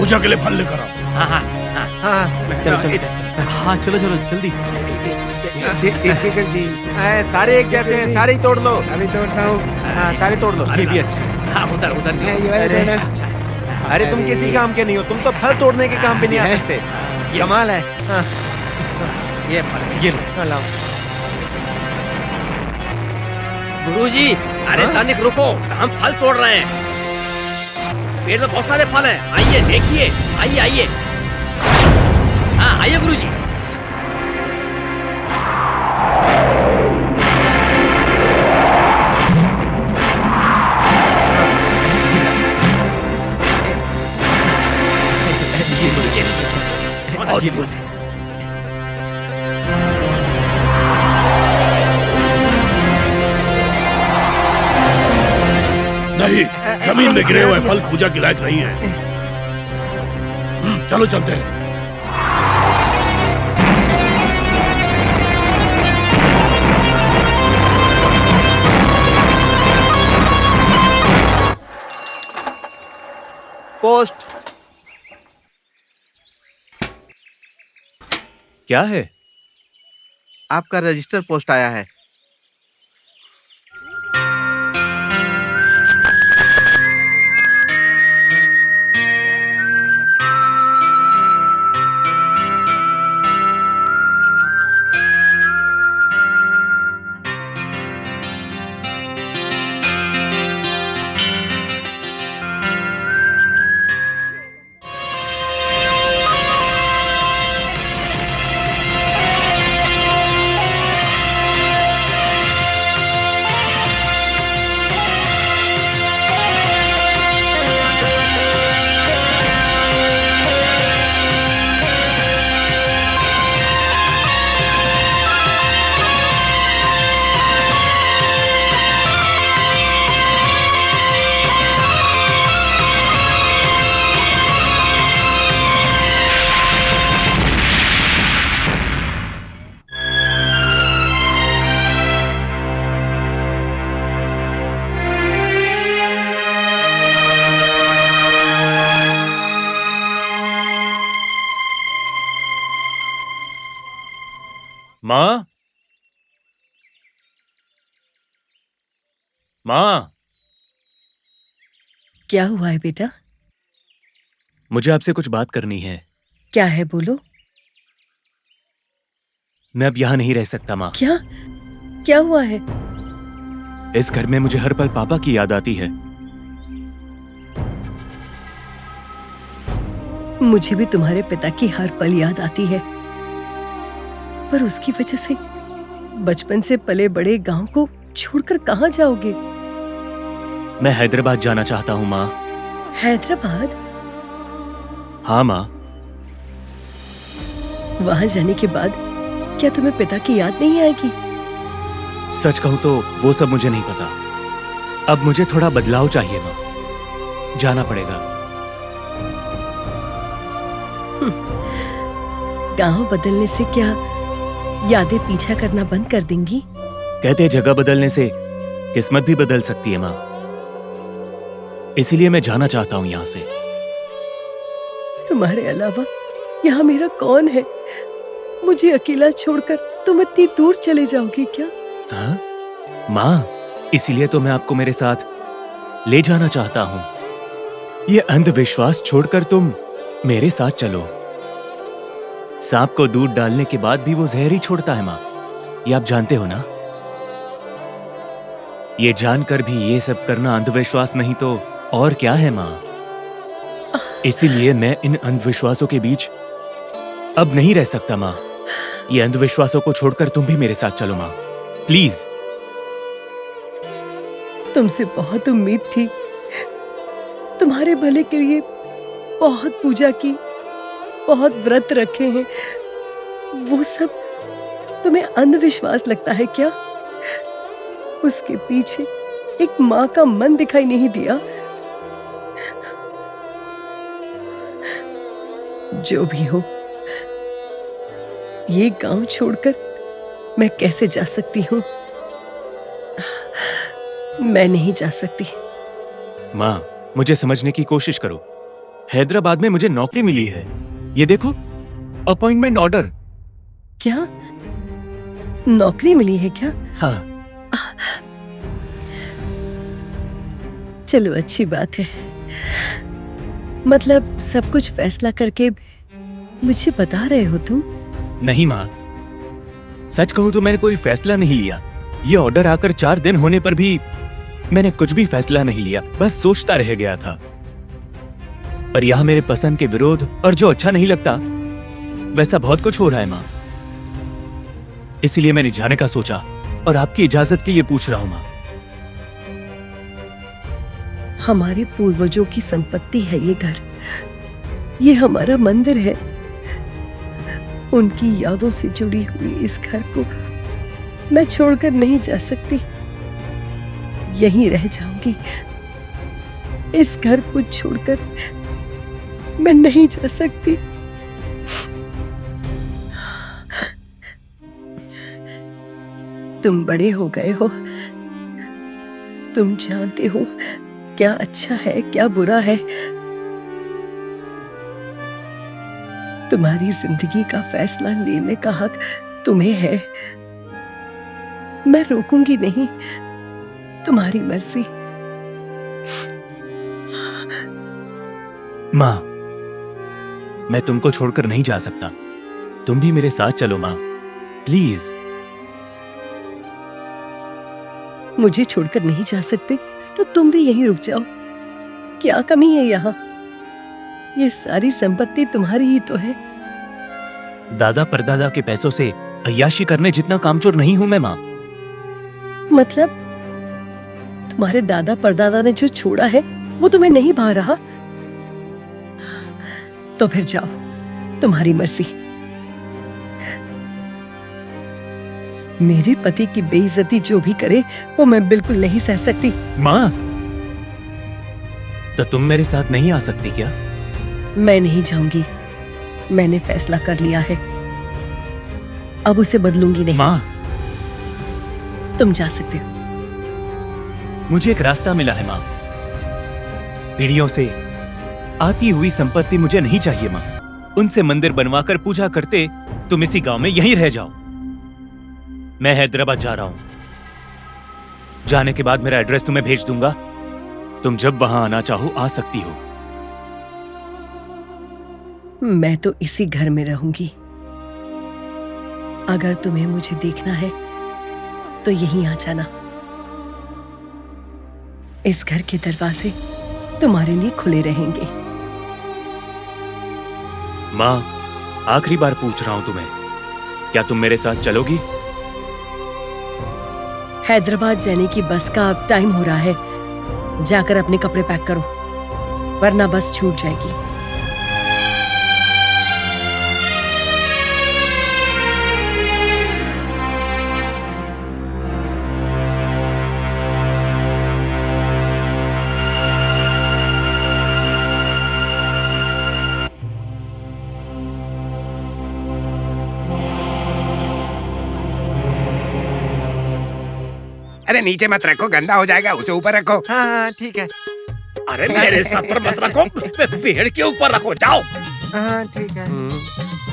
पूजा के लिए फल लेकर आओ। हाँ हाँ हाँ हाँ, चलो चलो इधर चलो। हाँ चलो चलो जल्दी। टिकर जी, सारे एक जैसे हैं, सारे ही तोड़ लो। अभी तोड़ता हूँ। हाँ सारे तोड़ लो। ये भी अच्छा। हाँ उधर उधर। ये वाले अरे तोड़ना। अच्छा। अरे तुम किसी काम के नहीं हो, तुम तो फल तोड़ने के काम पे नहीं आ सकते। कमाल है। हाँ ये फल ये लो। लाओ गुरुजी, अरे तनिक रुको, हम फल तोड़ रहे हैं। पेड़ में बहुत सारे फल हैं, आइए देखिए, आइए आइए। हाँ आइए गुरुजी। बहुत अच्छी बात है। नहीं, जमीन में गिरे हुए फल पूजा के लायक नहीं है। चलो चलते हैं। पोस्ट। क्या है? आपका रजिस्टर पोस्ट आया है। माँ, माँ, क्या हुआ है बेटा? मुझे आपसे कुछ बात करनी है। क्या है, बोलो। मैं अब यहाँ नहीं रह सकता माँ। क्या क्या हुआ है? इस घर में मुझे हर पल पापा की याद आती है। मुझे भी तुम्हारे पिता की हर पल याद आती है, पर उसकी वजह से बचपन से पले बड़े गांव को छोड़कर कहाँ जाओगे? मैं हैदराबाद जाना चाहता हूँ माँ। हैदराबाद? हाँ माँ। वहां जाने के बाद क्या तुम्हें पिता की याद नहीं आएगी? सच कहूँ तो वो सब मुझे नहीं पता। अब मुझे थोड़ा बदलाव चाहिए माँ। जाना पड़ेगा। गांव बदलने से क्या यादें पीछा करना बंद कर देंगी? कहते जगह बदलने से किस्मत भी बदल सकती है माँ। इसीलिए मैं जाना चाहता हूँ यहाँ से। तुम्हारे अलावा यहाँ मेरा कौन है? मुझे अकेला छोड़कर तुम इतनी दूर चले जाओगे क्या? हाँ? माँ, इसीलिए तो मैं आपको मेरे साथ ले जाना चाहता हूँ। ये अंधविश्वास छोड़कर तुम मेरे साथ चलो। सांप को दूध डालने के बाद भी वो जहर ही छोड़ता है माँ। ये आप जानते हो ना? ये जानकर भी ये सब करना अंधविश्वास नहीं तो और क्या है माँ? इसीलिए मैं इन अंधविश्वासों के बीच अब नहीं रह सकता माँ। ये अंधविश्वासों को छोड़कर तुम भी मेरे साथ चलो माँ, प्लीज। तुमसे बहुत उम्मीद थी, तुम्हारे भले के लिए बहुत पूजा की, बहुत व्रत रखे हैं। वो सब तुम्हें अंधविश्वास लगता है क्या? उसके पीछे एक माँ का मन दिखाई नहीं दिया? जो भी हो, ये गांव छोड़कर मैं कैसे जा सकती हूँ? मैं नहीं जा सकती। माँ, मुझे समझने की कोशिश करो। हैदराबाद में मुझे नौकरी मिली है। ये देखो, अपॉइंटमेंट ऑर्डर। क्या नौकरी मिली है क्या? हाँ। चलो अच्छी बात है। मतलब सब कुछ फैसला करके मुझे बता रहे हो तुम? नहीं माँ, सच कहूं तो मैंने कोई फैसला नहीं लिया। ये ऑर्डर आकर 4 दिन होने पर भी मैंने कुछ भी फैसला नहीं लिया, बस सोचता रह गया था। पर यहाँ मेरे पसंद के विरोध और जो अच्छा नहीं लगता वैसा बहुत कुछ हो रहा है माँ। इसलिए मैंने जाने का सोचा और आपकी इजाजत के लिए पूछ रहा हूं माँ। हमारे पूर्वजों की संपत्ति है ये घर, ये हमारा मंदिर है। उनकी यादों से जुड़ी हुई इस घर को मैं छोड़कर नहीं जा सकती। यहीं रह जाऊंगी। इस घर को छोड़कर मैं नहीं जा सकती। तुम बड़े हो गए हो, तुम जानते हो क्या अच्छा है क्या बुरा है। तुम्हारी जिंदगी का फैसला लेने का हक तुम्हें है। मैं रोकूंगी नहीं, तुम्हारी मर्जी। माँ, मैं तुमको छोड़कर नहीं जा सकता। तुम भी मेरे साथ चलो माँ, प्लीज। मुझे छोड़कर नहीं जा सकते तो तुम भी यहीं रुक जाओ। क्या कमी है यहाँ? ये सारी संपत्ति तुम्हारी ही तो है। दादा परदादा के पैसों से अय्याशी करने जितना कामचोर नहीं हूं मैं माँ। मतलब तुम्हारे दादा परदादा ने जो छोड़ा है वो तुम्हें नहीं भा रहा? तो फिर जाओ, तुम्हारी मर्जी। मेरे पति की बेइज्जती जो भी करे वो मैं बिल्कुल नहीं सह सकती। माँ, तो तुम मेरे साथ नहीं आ सकती क्या? मैं नहीं जाऊंगी। मैंने फैसला कर लिया है, अब उसे बदलूंगी नहीं। माँ, तुम जा सकते हो। मुझे एक रास्ता मिला है माँ। पीढ़ियों से आती हुई संपत्ति मुझे नहीं चाहिए माँ। उनसे मंदिर बनवाकर पूजा करते तुम इसी गांव में यहीं रह जाओ। मैं हैदराबाद जा रहा हूं। जाने के बाद मेरा एड्रेस तुम्हें भेज दूंगा। तुम जब वहां आना चाहो आ सकती हो। मैं तो इसी घर में रहूंगी। अगर तुम्हें मुझे देखना है तो यहीं आ जाना। इस घर के दरवाजे तुम्हारे लिए खुले रहेंगे। माँ, आखिरी बार पूछ रहा हूं तुम्हें, क्या तुम मेरे साथ चलोगी? हैदराबाद जाने की बस का अब टाइम हो रहा है। जाकर अपने कपड़े पैक करो, वरना बस छूट जाएगी। अरे नीचे मत रखो, गंदा हो जाएगा, उसे ऊपर रखो। हाँ हाँ ठीक है। अरे मेरे सर पर मत रखो, पेड़ के ऊपर रखो। जाओ। हाँ ठीक है।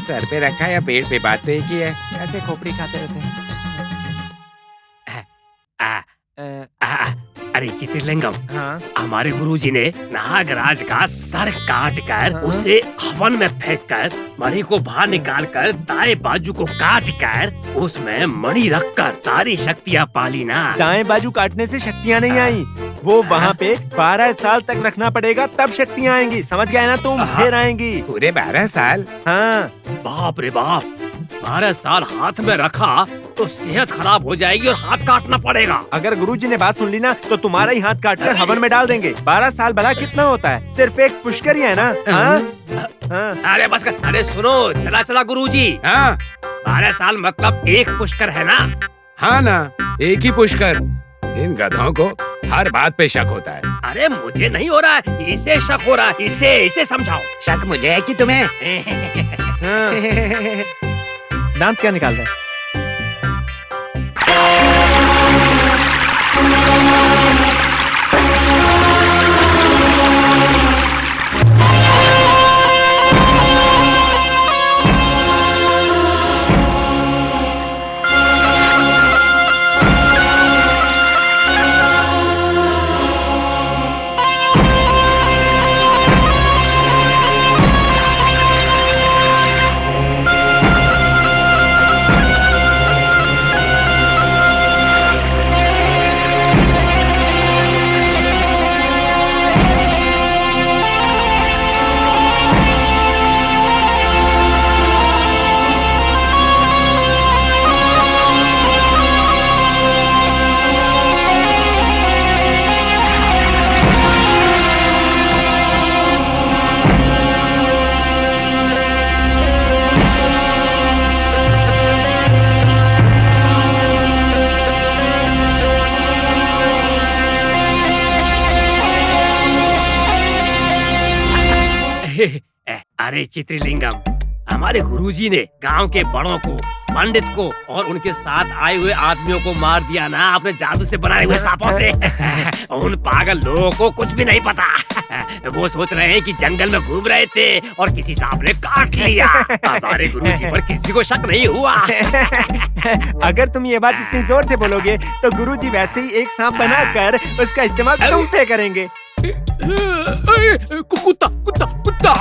सर पे रखा या पेड़ पे, बात तो एक ही है। ऐसे खोपड़ी खाते रहते हैं। अरे चित्रलिंगम, हाँ हमारे गुरुजी ने नागराज का सर काट कर उसे हवन में फेंक कर मणि को बाहर निकाल कर दाएं बाजू को काट कर उसमें मणि रखकर सारी शक्तियाँ पाली ना। दाएं बाजू काटने से शक्तियाँ नहीं आई, वो वहाँ पे 12 साल तक रखना पड़ेगा, तब शक्तियाँ आएंगी। समझ गए ना तुम? फिर आएंगी। पूरे 12 साल? हाँ। बाप रे बाप, 12 साल हाथ में रखा तो सेहत खराब हो जाएगी और हाथ काटना पड़ेगा। अगर गुरुजी ने बात सुन ली ना तो तुम्हारा ही हाथ काट कर हवन में डाल देंगे। 12 साल भला कितना होता है? सिर्फ एक पुष्कर ही है ना। हाँ? हाँ। अरे बस कर, अरे सुनो, चला चला गुरुजी। हाँ 12 साल मतलब एक पुष्कर है ना? हाँ ना, एक ही पुष्कर। इन गधों को हर बात पे शक होता है। अरे मुझे नहीं हो रहा है, इसे शक हो रहा है। इसे समझाओ। शक मुझे है कि तुम्हें? हाँ। दांत क्या निकाल रहे? अरे चित्रलिंगम, हमारे गुरुजी ने गांव के बड़ों को, पंडित को और उनके साथ आए हुए आदमियों को मार दिया ना अपने जादू से बनाए हुए सांपों से। उन पागल लोगों को कुछ भी नहीं पता। वो सोच रहे हैं कि जंगल में घूम रहे थे और किसी सांप ने काट लिया। हमारे गुरुजी पर किसी को शक नहीं हुआ। अगर तुम ये बात इतनी जोर से बोलोगे तो गुरुजी वैसे ही एक सांप बनाकर उसका इस्तेमाल तुम पे करेंगे। कुत्ता कुत्ता कुत्ता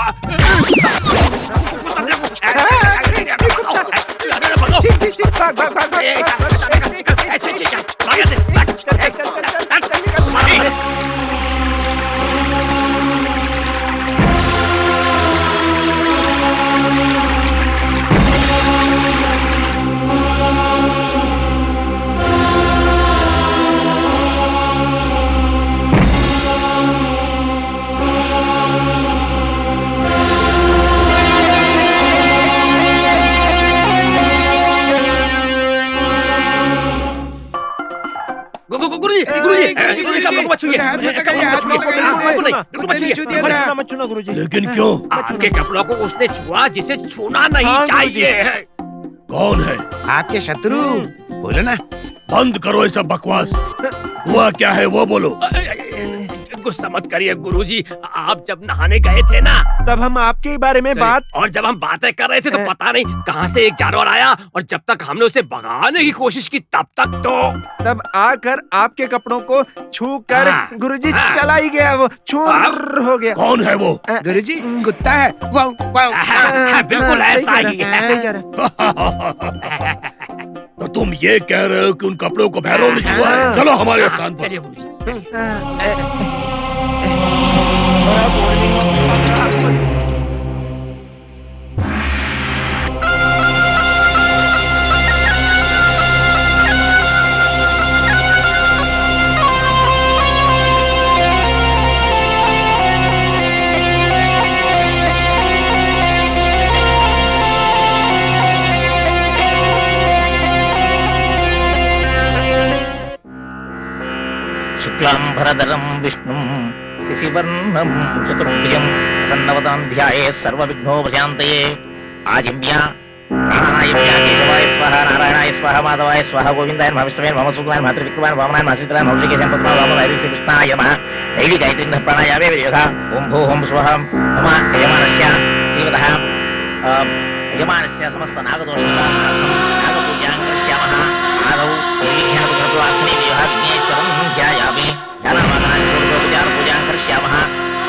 लेकिन क्यों? आपके कपड़ों को उसने छुआ जिसे छूना नहीं चाहिए। कौन है? आपके शत्रु, बोलो ना। बंद करो ये सब बकवास। हुआ क्या है वो बोलो। गुस्सा मत करिए गुरुजी, आप जब नहाने गए थे ना तब हम आपके ही बारे में बात, और जब हम बातें कर रहे थे तो पता नहीं कहां से एक जानवर आया, और जब तक हमने उसे भगाने की कोशिश की तब आकर आपके कपड़ों को छू कर गुरुजी चला ही गया, वो छूर हो गया। कौन है वो? गुरुजी कुत्ता है। बिल्कुल ऐसा ही है। तो तुम ये कह रहे हो कि उन कपड़ों को भैरव ने छुआ है? चलो हमारे स्थान पर। चलिए गुरुजी। शुक्लांबरधरं विष्णुं शशिवर्णं चतुर्भुजं प्रसन्नवदनं ध्यायेत् सर्वविघ्नोपशान्तये। आजिम्या प्राणायाम्या केशवाय स्वाहा, नारायणाय स्वाहा, माधवाय स्वाहा, गोविन्दाय नमः, विष्णवे नमः, शुक्लाय नमः, त्रिविक्रमाय नमः, वामनाय नमः, सीताय नमः, ऋषिकेशाय नमः, वामनाय नमः, श्रीकृष्णाय नमः। दैवी गायत्री प्राणायामे विनियोगः। ओम भूः स्वः मम यजमानस्य श्रीमतः यजमानस्य समस्त नागदोषनार्थं नागपूजां करिष्यामः। आदौ देवीज्ञानपुत्रत्वार्थने विवाहविघ्नेश्वरं ध्यायामि। पूजां करिष्यामः।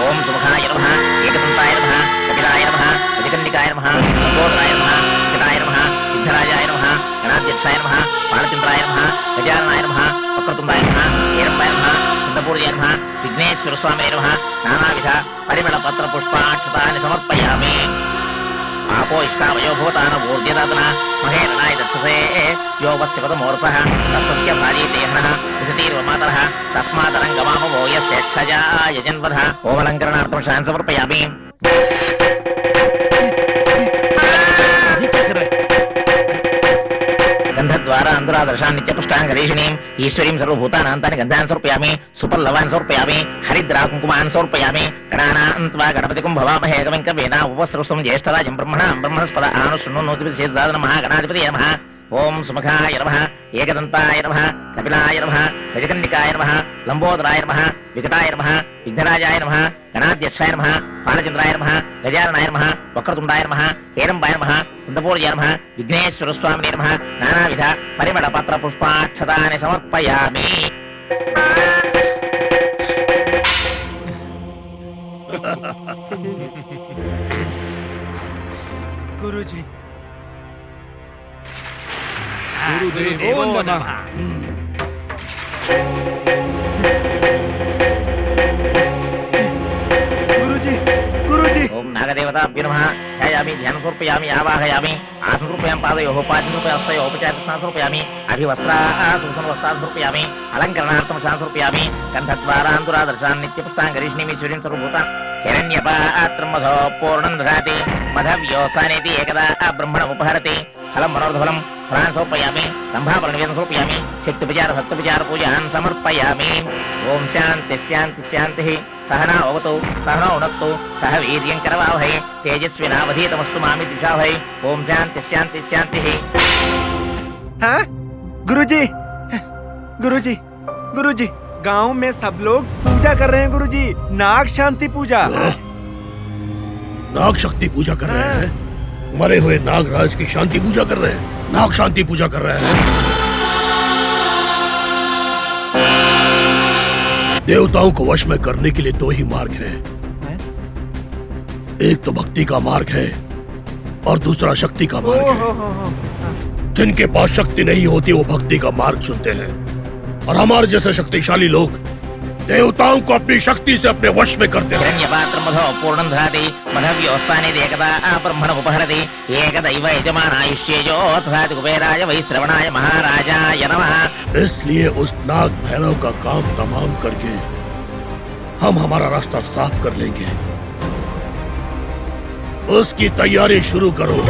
ओम सुमुखाय नमः, एकदन्ताय नमः, कपिलाय नमः, गजकर्णिकाय नमः, लंबोदराय नमः, विकटाय नमः, सिद्धराजाय नमः, गणाध्यक्षाय नमः, बालचन्द्राय नमः, गजाननाय नमः, वक्रतुण्डाय नमः, हेरम्बाय नमः, कुन्दपूर्याय नमः, विघ्नेश्वरस्वामिने नमः। नानाविध परिमलपत्रपुष्पाक्षतानि समर्पयामि। आपो इष्टावयो भूतान ऊर्जदातना महेरणाय दक्षसे यो वस्य पदमोरसः तस्य भार्ये देहनः उषतीर्वमातरः तस्मादरङ्गमामवो यस्य क्षजा यजन्वधः। ओमलङ्करणार्थं शान् समर्पयामि। गन्धद्वारा अंधुरादर्शान् नित्यपुष्टाङ्गरीषिणीं ईश्वरीं सर्वभूतानान्तानि गन्धान् समर्पयामि। सुपल्लवान् समर्पयामि। हरिद्राकुङ्कुमान् समर्पयामि। गणानां त्वा गणपतिं भवामहे कविं कवीन उपवस्त्रस्तुं ज्येष्ठराजं ब्रह्मणां ब्रह्मणस्पद आनुशृणोतिभिः नमः। गणाधिपतये नमः। ओम सुमुखाय नमः, एकदन्ताय नमः, कपिलाय नमः, गजकर्णिकाय नमः, लंबोदराय नमः, विकटाय नमः, विघ्नराजाय नमः, गणाध्यक्षाय नमः, बालचन्द्राय नमः, गजाननाय नमः, वक्रतुण्डाय नमः, हेरम्बाय नमः, कुन्दपूर्याय नमः, विघ्नेश्वरस्वामिने नमः। नानाविध परिमलपत्रपुष्पाक्षतानि समर्पयामि। गुरुजी गुरुदेवो नमः। गुरुजी गुरुजी ओम नागदेवताभ्यो नमः। ध्यायामि, ध्यानं समर्पयामि, आवाहयामि। आसनं समर्पयामि, पादयोः पाद्यं समर्पयामि, हस्तयोः उपचारस्नानं समर्पयामि। अभिवस्त्रासूचनं समर्पयामि। अलङ्करणार्थं शान् समर्पयामि। गन्धद्वारान्तुरादर्शान् नित्यपुष्टाङ्गरीषिणीं ईश्वरीं सर्वभूतां हिरण्यपात्रं मधो पूर्णं दधाति। मधव्योसानेति एकदा ब्रह्मणमुपहरति। फलं मनोरथफलं फलान् समर्पयामि रम्भापरणनिवेदनं समर्पयामि शक्तिपूजार भक्तिपूजार पूजान् समर्पयामि ओम शान्ति शान्ति शान्तिः सहना भवतु सहनौ भुनक्तु सह वीर्यं करवावहै तेजस्विनावधीतमस्तु मा विद्विषावहै ओम शान्ति शान्ति शान्तिः। हाँ गुरुजी, गुरुजी, गुरुजी, गांव में सब लोग पूजा कर रहे हैं गुरुजी, नाग शांति पूजा। नाग शक्ति पूजा कर रहे हैं? मरे हुए नागराज की शांति पूजा कर रहे हैं, नाग शांति पूजा कर रहे हैं। देवताओं को वश में करने के लिए दो ही मार्ग हैं। एक तो भक्ति का मार्ग है और दूसरा शक्ति का मार्ग है। जिनके पास शक्ति नहीं होती वो भक्ति का मार्ग चुनते हैं और हमारे जैसे शक्तिशाली लोग देवताओं को अपनी शक्ति से अपने वश में करते हैं। हिरण्यपात्रं मधो पूर्णं दधाति मधव्योस्सानि एकदा ब्रह्मणमुपहरति एकदैव यजमानायुष्येजो दधाति कुबेराय वैश्रवणाय महाराजाय नमः। इसलिए उस नाग भैरव का काम तमाम करके हम हमारा रास्ता साफ कर लेंगे। उसकी तैयारी शुरू करो।